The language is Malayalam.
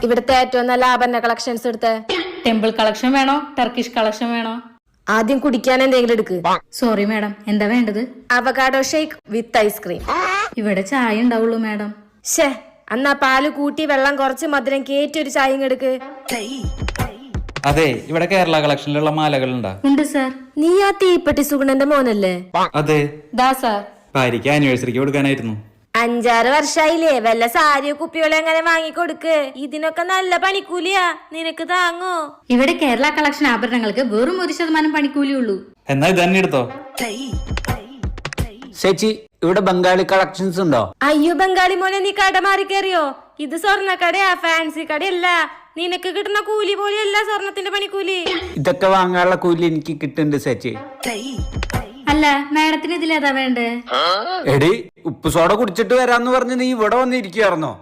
ഇവിടുത്തെ ഏറ്റവും നല്ല ആഭരണ കളക്ഷൻസ് എടുത്ത്. ടെമ്പിൾ കളക്ഷൻ വേണോ ടർക്കിഷ് കളക്ഷൻ വേണോ? ആദ്യം കുടിക്കാൻ എന്തെങ്കിലും എടുക്ക്. സോറി മാഡം, എന്താ വേണ്ടത്? Avocado shake with ice cream. ഇവിടെ ചായ ഉണ്ടാവുള്ളൂ മാഡം. ഷേ, എന്നാ പാല് കൂട്ടി വെള്ളം കുറച്ച് മധുരം കേറ്റി ഒരു ചായ എടുക്ക്. അതെ, ഇവിടെ കേരള കളക്ഷനിലുള്ള മാലകൾ ഉണ്ടാ? ഉണ്ട് സാർ. നീ ആ തീപ്പെട്ടി സുഗുണന്റെ മോനല്ലേ? അതെ. ദാ സാർ. ഭാര്യക്ക് ആനിവേഴ്സറിക്ക് കൊടുക്കാനായിരുന്നു. 5-6 വർഷായില്ലേ? വല്ല സാരിയോ കുപ്പികളോ എങ്ങനെ വാങ്ങിക്കൊടുക്ക്. ഇതിനൊക്കെ നല്ല പണിക്കൂലിയാ. നിനക്ക് താങ്ങോ? ഇവിടെ കേരള കളക്ഷൻ ആഭരണങ്ങൾക്ക് വെറും 1% പണിക്കൂലിയുള്ളൂ. എന്നാ ഇത് തന്നെ എടുത്തോ. ചേച്ചി, ഇവിടെ ബംഗാളി കളക്ഷൻസ് ഉണ്ടോ? അയ്യോ ബംഗാളി മോനെ, നീ കട മാറി കയറിയോ? ഇത് സ്വർണ്ണ കടയാ, ഫാൻസി കടയല്ല. നിനക്ക് കിട്ടുന്ന കൂലി പോലെയല്ല സ്വർണത്തിന്റെ പണിക്കൂലി. ഇതൊക്കെ വാങ്ങാനുള്ള കൂലി എനിക്ക് കിട്ടുന്നുണ്ട് ചേച്ചി. അല്ല മാഡത്തിന് ഇതിലേതാ വേണ്ടേ? എടി, ഉപ്പ് സോഡ കുടിച്ചിട്ട് വരാന്ന് പറഞ്ഞ് നീ ഇവിടെ വന്നിരിക്കുകയായിരുന്നോ?